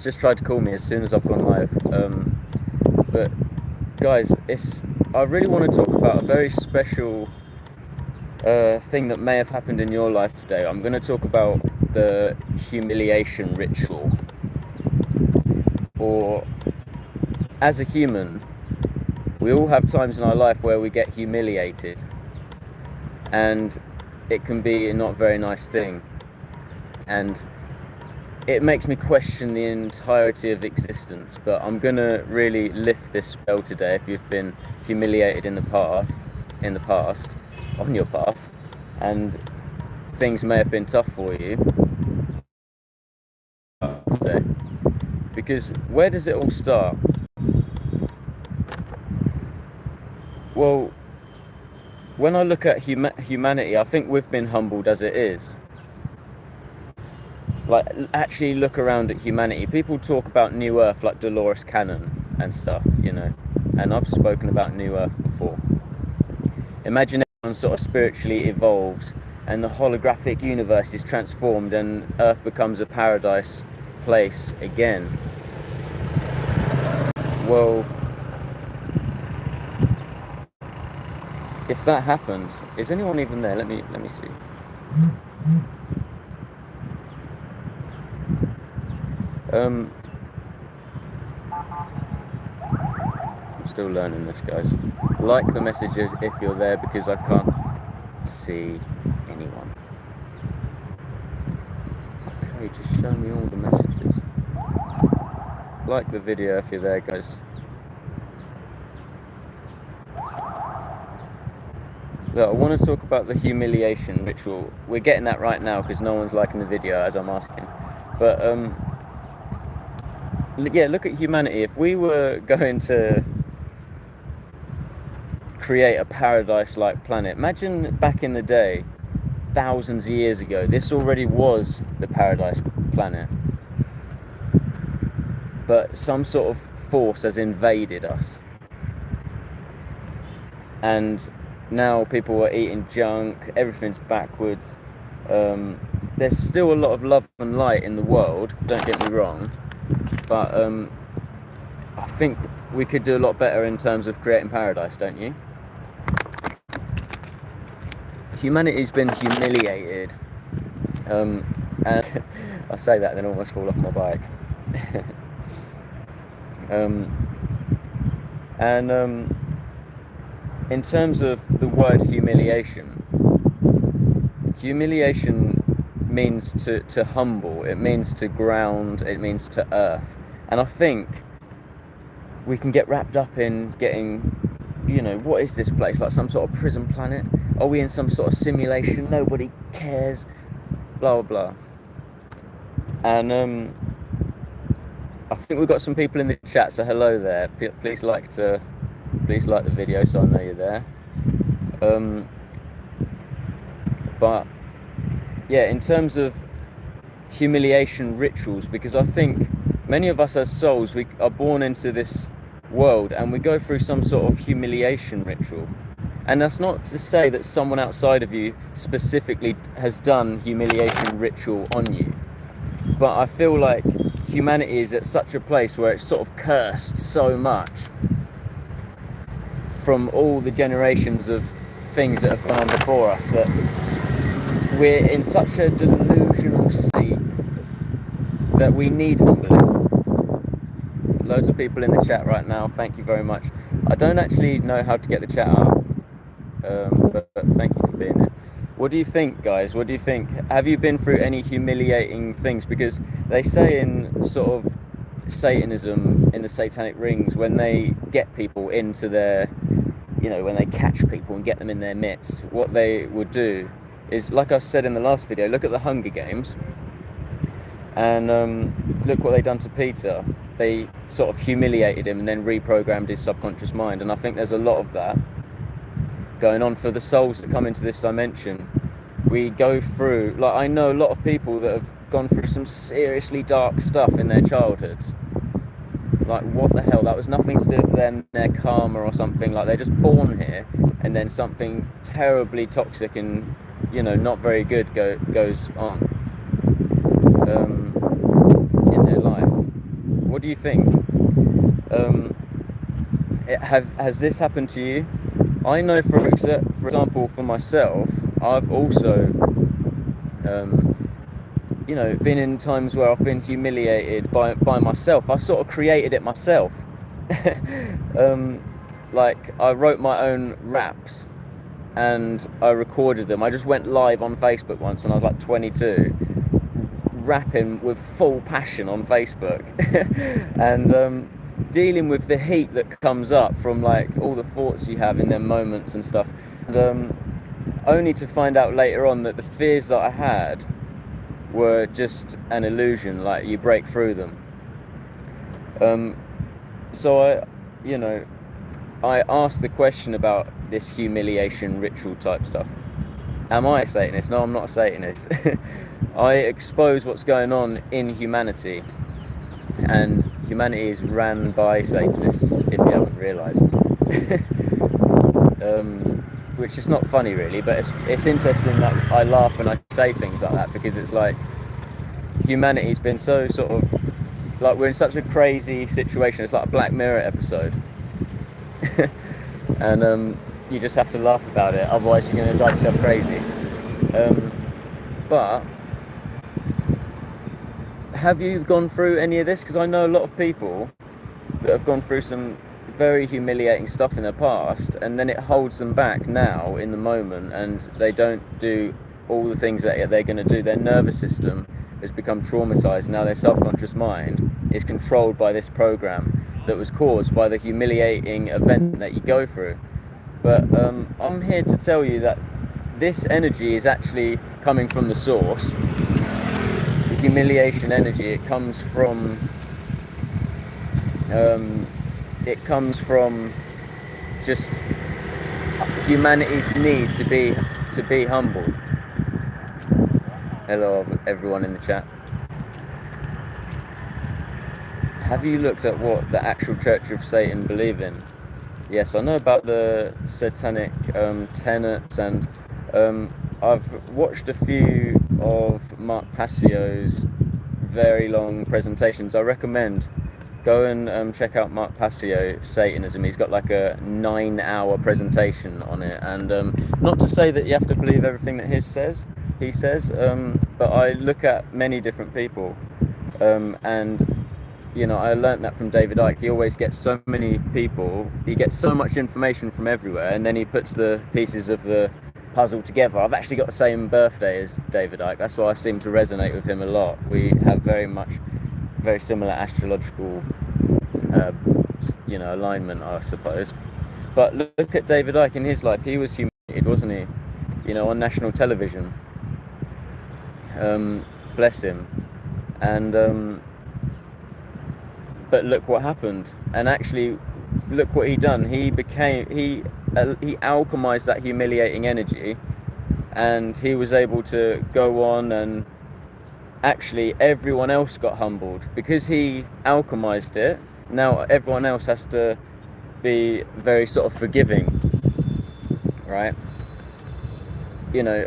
just tried to call me as soon as I've gone live. But guys, I really want to talk about a very special thing that may have happened in your life today. I'm going to talk about the humiliation ritual. Or, as a human, we all have times in our life where we get humiliated, and it can be a not very nice thing, and it makes me question the entirety of existence. But I'm gonna really lift this spell today. If you've been humiliated in the past, on your path, and things may have been tough for you today, because where does it all start? Well, when I look at humanity, I think we've been humbled as it is. Like, actually look around at humanity. People talk about New Earth like Dolores Cannon and stuff, you know, and I've spoken about New Earth before. Imagine everyone sort of spiritually evolves and the holographic universe is transformed and Earth becomes a paradise place again. Well, if that happens, is anyone even there? Let me see. I'm still learning this, guys. Like the messages if you're there, because I can't see anyone. Okay, just show me all the messages. Like the video if you're there, guys. Look, I want to talk about the humiliation ritual. We're getting that right now because no one's liking the video as I'm asking. But yeah, look at humanity. If we were going to create a paradise-like planet, imagine back in the day, thousands of years ago, this already was the paradise planet. But some sort of force has invaded us. And now people are eating junk, everything's backwards. There's still a lot of love and light in the world, don't get me wrong. But I think we could do a lot better in terms of creating paradise, don't you? Humanity's been humiliated. And I say that and then almost fall off my bike. In terms of the word humiliation means to humble, it means to ground, it means to earth. And I think we can get wrapped up in getting, you know, what is this place? Like some sort of prison planet? Are we in some sort of simulation? Nobody cares, blah, blah, blah. And I think we've got some people in the chat, so hello there. Please like the video so I know you're there. But yeah, in terms of humiliation rituals, because I think many of us as souls, we are born into this world and we go through some sort of humiliation ritual. And that's not to say that someone outside of you specifically has done humiliation ritual on you. But I feel like humanity is at such a place where it's sort of cursed so much from all the generations of things that have gone on before us, that we're in such a delusional state that we need humbling. Loads of people in the chat right now, thank you very much. I don't actually know how to get the chat up, but thank you for being here. What do you think, guys? What do you think? Have you been through any humiliating things? Because they say in sort of Satanism, in the satanic rings, when they get people into their, you know, when they catch people and get them in their midst, what they would do is, like I said in the last video, look at the Hunger Games and look what they done to Peter. They sort of humiliated him and then reprogrammed his subconscious mind. And I think there's a lot of that going on for the souls that come into this dimension. We go through, like, I know a lot of people that have gone through some seriously dark stuff in their childhoods. Like, what the hell? That was nothing to do with them, their karma or something. Like, they're just born here and then something terribly toxic and, you know, not very good goes on in their life. What do you think? Has this happened to you? I know, for example, for myself, I've also, been in times where I've been humiliated by myself. I sort of created it myself. Like, I wrote my own raps and I recorded them. I just went live on Facebook once when I was like 22, rapping with full passion on Facebook, and dealing with the heat that comes up from like all the thoughts you have in them moments and stuff, and only to find out later on that the fears that I had were just an illusion. Like, you break through them. So I asked the question about this humiliation ritual type stuff. Am I a Satanist? No, I'm not a Satanist. I expose what's going on in humanity, and humanity is ran by Satanists, if you haven't realised. Which is not funny really, but it's interesting that I laugh when I say things like that, because it's like humanity's been so sort of like, we're in such a crazy situation. It's like a Black Mirror episode. And you just have to laugh about it, otherwise you're going to drive yourself crazy. But have you gone through any of this? Because I know a lot of people that have gone through some very humiliating stuff in their past, and then it holds them back now in the moment, and they don't do all the things that they're going to do. Their nervous system has become traumatized. Now their subconscious mind is controlled by this program that was caused by the humiliating event that you go through. But I'm here to tell you that this energy is actually coming from the source. The humiliation energy, it comes from just humanity's need to be humbled. Hello everyone in the chat. Have you looked at what the actual Church of Satan believe in? Yes, I know about the satanic tenets, and I've watched a few of Mark Passio's very long presentations. I recommend go and check out Mark Passio, Satanism. He's got like a 9-hour presentation on it, and not to say that you have to believe everything that he says, but I look at many different people, and I learned that from David Icke. He always gets so many people, he gets so much information from everywhere, and then he puts the pieces of the puzzle together. I've actually got the same birthday as David Icke. That's why I seem to resonate with him a lot. We have very similar astrological alignment, I suppose. But look at David Icke in his life. He was humiliated, wasn't he? On national television. Bless him. And but look what happened. And actually, look what he done. He alchemized that humiliating energy, and he was able to go on, and actually everyone else got humbled because he alchemized it. Now everyone else has to be very sort of forgiving, right?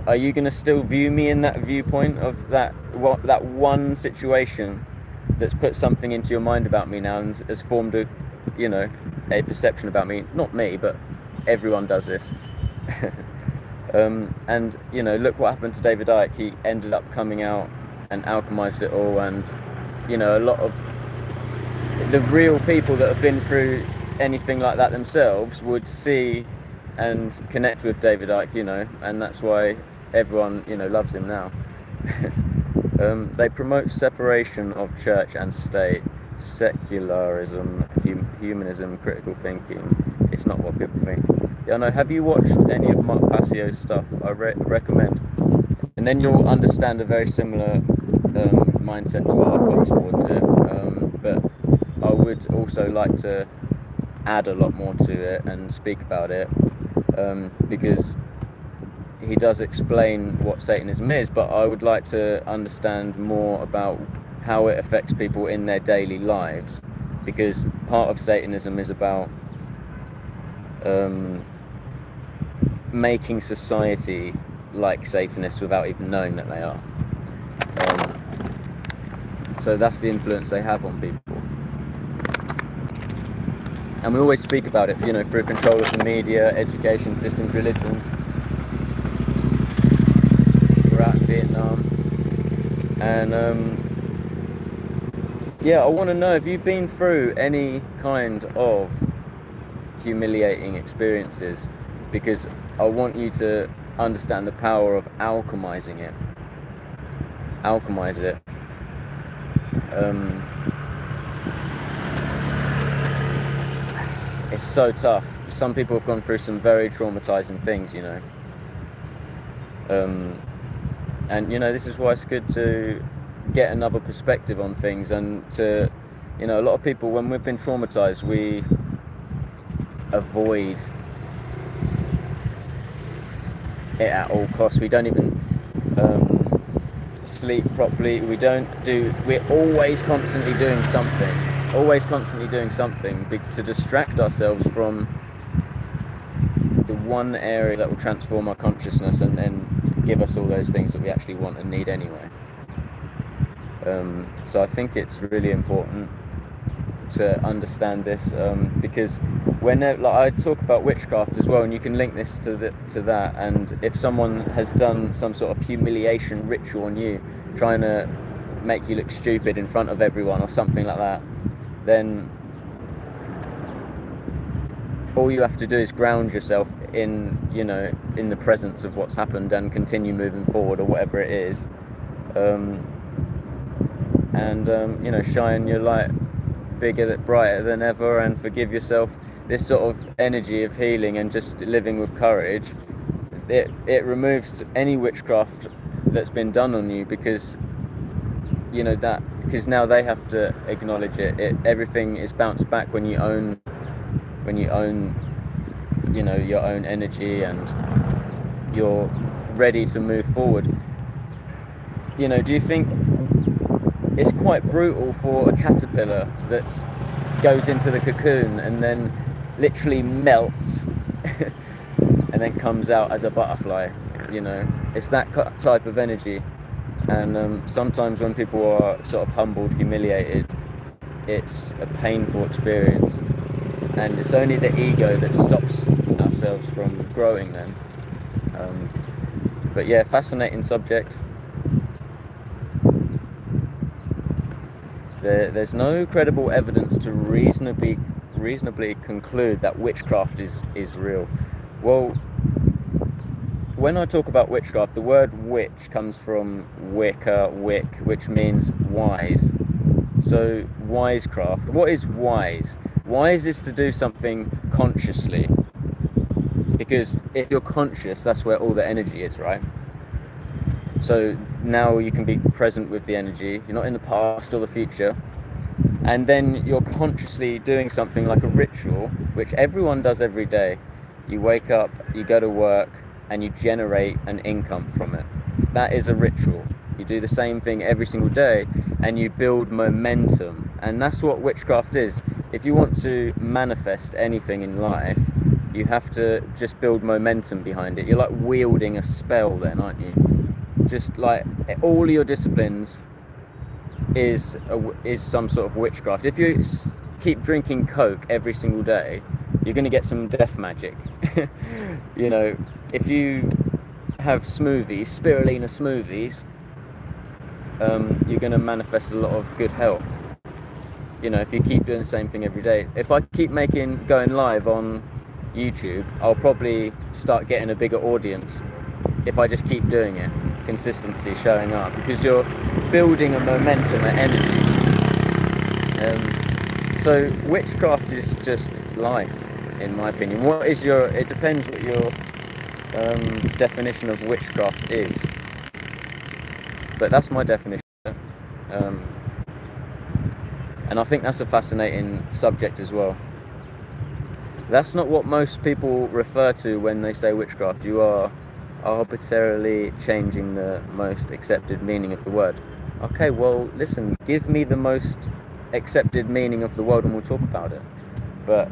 Are you going to still view me in that viewpoint of that one situation that's put something into your mind about me now and has formed a perception about me? Not me, but everyone does this. And look what happened to David Icke. He ended up coming out and alchemized it all, and a lot of the real people that have been through anything like that themselves would see and connect with David Icke, and that's why everyone loves him now. They promote separation of church and state, secularism, humanism, critical thinking. It's not what people think. Have you watched any of Mark Passio's stuff? I recommend, and then you'll understand a very similar mindset to what I've got towards it. But I would also like to add a lot more to it and speak about it, because he does explain what Satanism is, but I would like to understand more about how it affects people in their daily lives, because part of Satanism is about making society like Satanists without even knowing that they are. So that's the influence they have on people. And we always speak about it, through control of the media, education systems, religions. We're out in Vietnam, and yeah, I want to know, have you been through any kind of humiliating experiences? Because I want you to understand the power of alchemizing it. Alchemize it. It's so tough. Some people have gone through some very traumatizing things, and this is why it's good to get another perspective on things, and to, a lot of people, when we've been traumatized, we avoid it at all costs. We don't even sleep properly. We're always constantly doing something to distract ourselves from the one area that will transform our consciousness and then give us all those things that we actually want and need anyway. So I think it's really important to understand this, because I talk about witchcraft as well, and you can link this to that. And if someone has done some sort of humiliation ritual on you, trying to make you look stupid in front of everyone or something like that, then all you have to do is ground yourself in the presence of what's happened and continue moving forward, or whatever it is, and shine your light bigger, brighter than ever, and forgive yourself. This sort of energy of healing and just living with courage, it removes any witchcraft that's been done on you, because because now they have to acknowledge it. Everything is bounced back when you own your own energy, and you're ready to move forward. Do you think it's quite brutal for a caterpillar that goes into the cocoon and then literally melts and then comes out as a butterfly? It's that type of energy. And sometimes when people are sort of humbled, humiliated, it's a painful experience, and it's only the ego that stops ourselves from growing then. But yeah, fascinating subject. There's no credible evidence to reasonably conclude that witchcraft is real. Well, when I talk about witchcraft, the word witch comes from wick, which means wise. So wisecraft. What is wise? Wise is to do something consciously, because if you're conscious, that's where all the energy is, right? So now you can be present with the energy. You're not in the past or the future. And then you're consciously doing something like a ritual, which everyone does every day. You wake up, you go to work, and you generate an income from it. That is a ritual. You do the same thing every single day, and you build momentum. And that's what witchcraft is. If you want to manifest anything in life, you have to just build momentum behind it. You're like wielding a spell then, aren't you? Just like all your disciplines is some sort of witchcraft. If you keep drinking Coke every single day, you're going to get some death magic. If you have smoothies, spirulina smoothies, you're going to manifest a lot of good health. If you keep doing the same thing every day. If I keep going live on YouTube, I'll probably start getting a bigger audience if I just keep doing it. Consistency, showing up, because you're building a momentum, an energy. So witchcraft is just life, in my opinion. It depends what your definition of witchcraft is, but that's my definition. And I think that's a fascinating subject as well. That's not what most people refer to when they say witchcraft. You are arbitrarily changing the most accepted meaning of the word. Okay, well, listen, give me the most accepted meaning of the word and we'll talk about it. But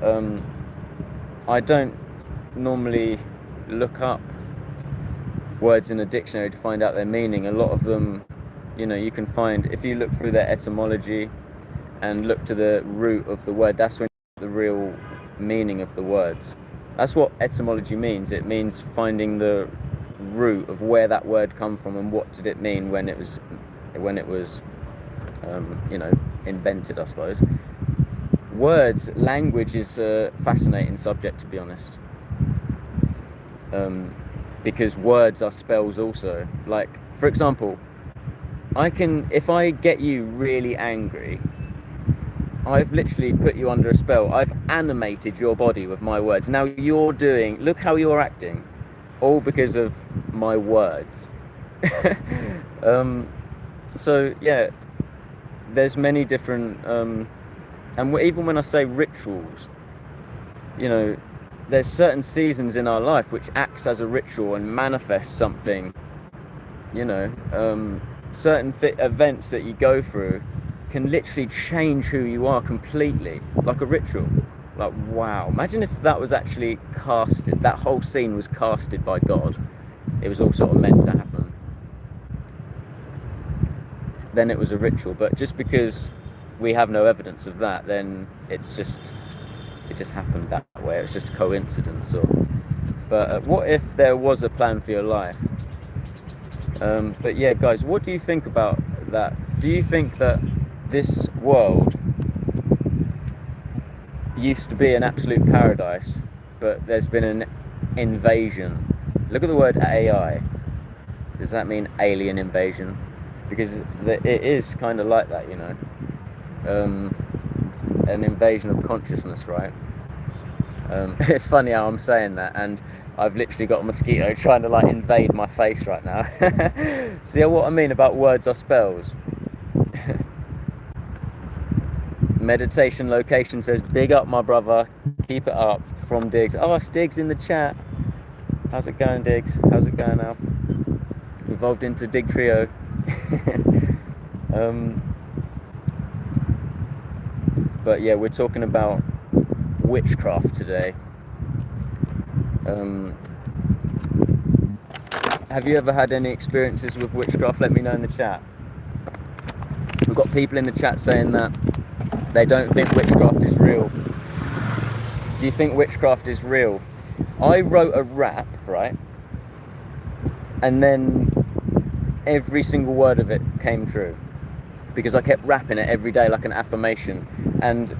I don't normally look up words in a dictionary to find out their meaning. A lot of them, you can find, if you look through their etymology and look to the root of the word, that's when the real meaning of the words. That's what etymology means. It means finding the root of where that word come from and what did it mean when it was invented, I suppose. Words, language is a fascinating subject, to be honest, because words are spells also. Like, for example, if I get you really angry, I've literally put you under a spell. I've animated your body with my words. Now look how you're acting, all because of my words. So yeah, there's many different, and even when I say rituals, there's certain seasons in our life which acts as a ritual and manifests something. Certain events that you go through can literally change who you are completely, like a ritual. Like, wow, imagine if that was actually casted, that whole scene was casted by God. It was all sort of meant to happen. Then it was a ritual. But just because we have no evidence of that, then it just happened that way. It's just a coincidence. But what if there was a plan for your life? But yeah, guys, what do you think about that? Do you think that this world used to be an absolute paradise, but there's been an invasion? Look at the word AI. Does that mean alien invasion? Because it is kind of like that, an invasion of consciousness, right? It's funny how I'm saying that, and I've literally got a mosquito trying to like invade my face right now. See what I mean about words are spells? Meditation location says, big up my brother, keep it up, from Diggs. Oh, it's Diggs in the chat. How's it going, Diggs? How's it going, Alf? Evolved into Dig Trio. But yeah, we're talking about witchcraft today. Have you ever had any experiences with witchcraft? Let me know in the chat. We've got people in the chat saying that they don't think witchcraft is real. Do you think witchcraft is real? I wrote a rap, right? And then every single word of it came true, because I kept rapping it every day like an affirmation. And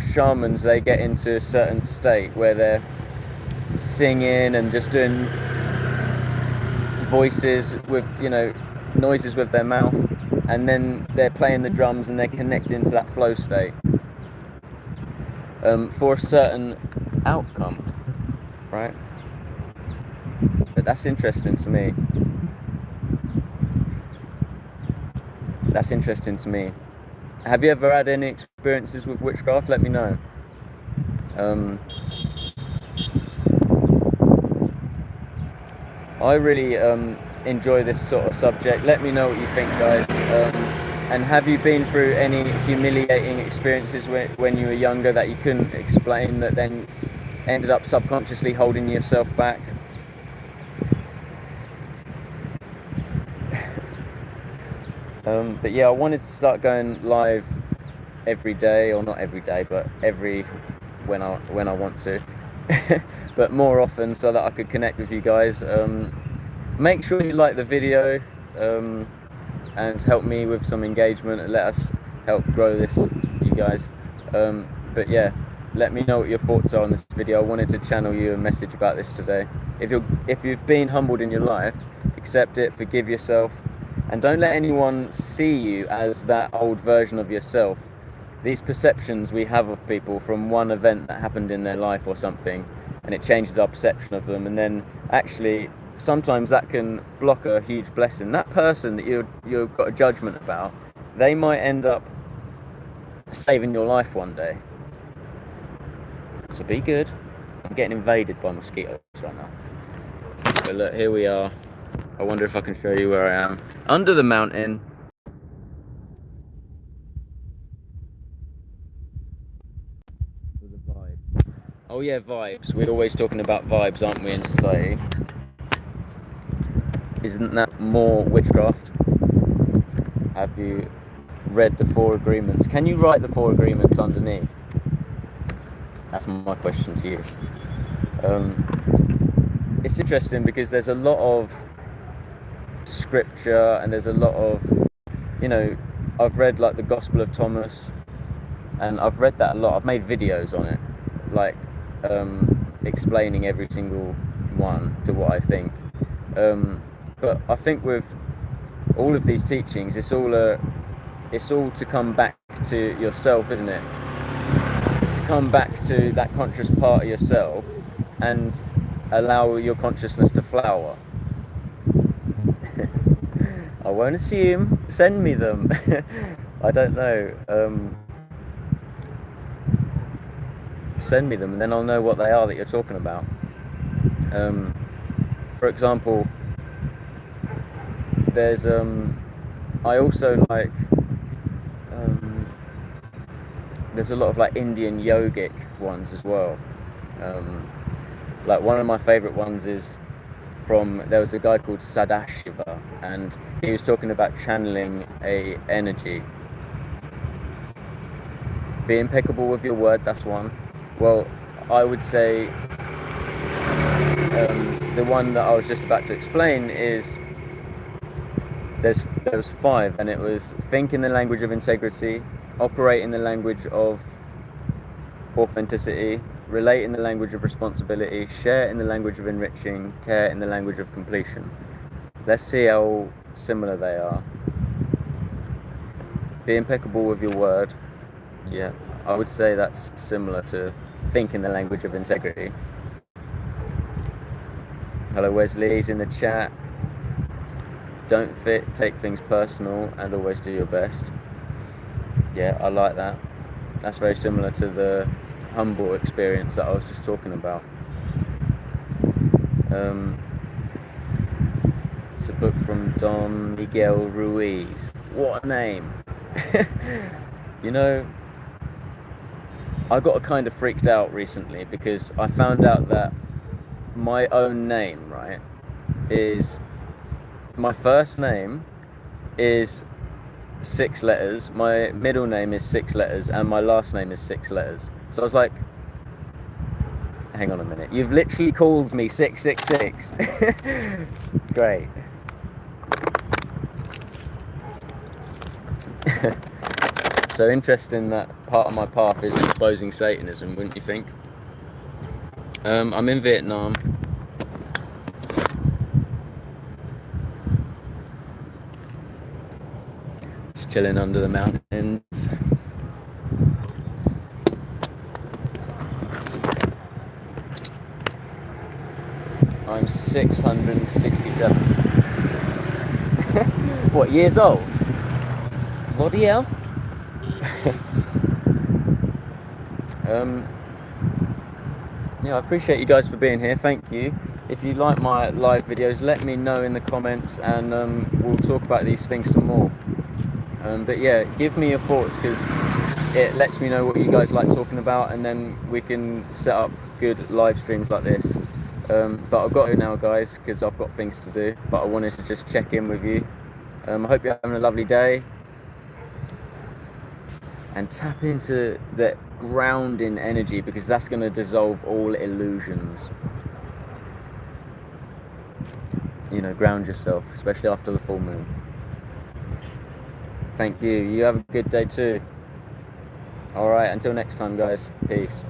shamans, they get into a certain state where they're singing and just doing voices with noises with their mouth, and then they're playing the drums and they're connecting to that flow state for a certain outcome, right? But that's interesting to me. Have you ever had any experiences with witchcraft? Let me know. I really enjoy this sort of subject. Let me know what you think, guys. And have you been through any humiliating experiences when you were younger that you couldn't explain, that then ended up subconsciously holding yourself back? But yeah, I wanted to start going live every day, or not every day, but when I want to, but more often, so that I could connect with you guys. Make sure you like the video and help me with some engagement, and let us help grow this, you guys. But yeah, let me know what your thoughts are on this video. I wanted to channel you a message about this today. If you've been humbled in your life, accept it, forgive yourself, and don't let anyone see you as that old version of yourself. These perceptions we have of people from one event that happened in their life or something, and it changes our perception of them, and then actually sometimes that can block a huge blessing. That person that you've got a judgment about, they might end up saving your life one day. So be good. I'm getting invaded by mosquitoes right now. But look, here we are. I wonder if I can show you where I am. Under the mountain. With a vibe. Oh yeah, vibes. We're always talking about vibes, aren't we, in society? Isn't that more witchcraft? Have you read the 4 agreements? Can you write the 4 agreements underneath? That's my question to you. It's interesting because there's a lot of scripture and there's a lot of, I've read like the Gospel of Thomas, and I've read that a lot. I've made videos on it, like explaining every single one to what I think. But I think with all of these teachings, it's all to come back to yourself, isn't it? To come back to that conscious part of yourself and allow your consciousness to flower. I won't assume. Send me them. I don't know. Send me them and then I'll know what they are that you're talking about. For example, there's I also like there's a lot of like Indian yogic ones as well. Like one of my favorite ones is there was a guy called Sadashiva, and he was talking about channeling a energy. Be impeccable with your word, that's one. Well, I would say the one that I was just about to explain is there was 5, and it was think in the language of integrity, operate in the language of authenticity, relate in the language of responsibility, share in the language of enriching, care in the language of completion. Let's see how similar they are. Be impeccable with your word. Yeah, I would say that's similar to think in the language of integrity. Hello Wesley, he's in the chat. Don't take things personal and always do your best. Yeah, I like that. That's very similar to the humble experience that I was just talking about. It's a book from Don Miguel Ruiz. What a name! I got kind of freaked out recently because I found out that my own name, right, is my first name is 6 letters, my middle name is 6 letters, and my last name is 6 letters. So I was like, hang on a minute, you've literally called me 666. Great. So interesting that part of my path is exposing Satanism, wouldn't you think? I'm in Vietnam. Just chilling under the mountains. I'm 667. What, years old? Bloody hell. Yeah, I appreciate you guys for being here. Thank you. If you like my live videos, let me know in the comments, and we'll talk about these things some more. But yeah, give me your thoughts, because it lets me know what you guys like talking about, and then we can set up good live streams like this. But I've got to now, guys, because I've got things to do. But I wanted to just check in with you. I hope you're having a lovely day. And tap into that grounding energy, because that's going to dissolve all illusions. Ground yourself, especially after the full moon. Thank you. You have a good day too. All right, until next time, guys. Peace.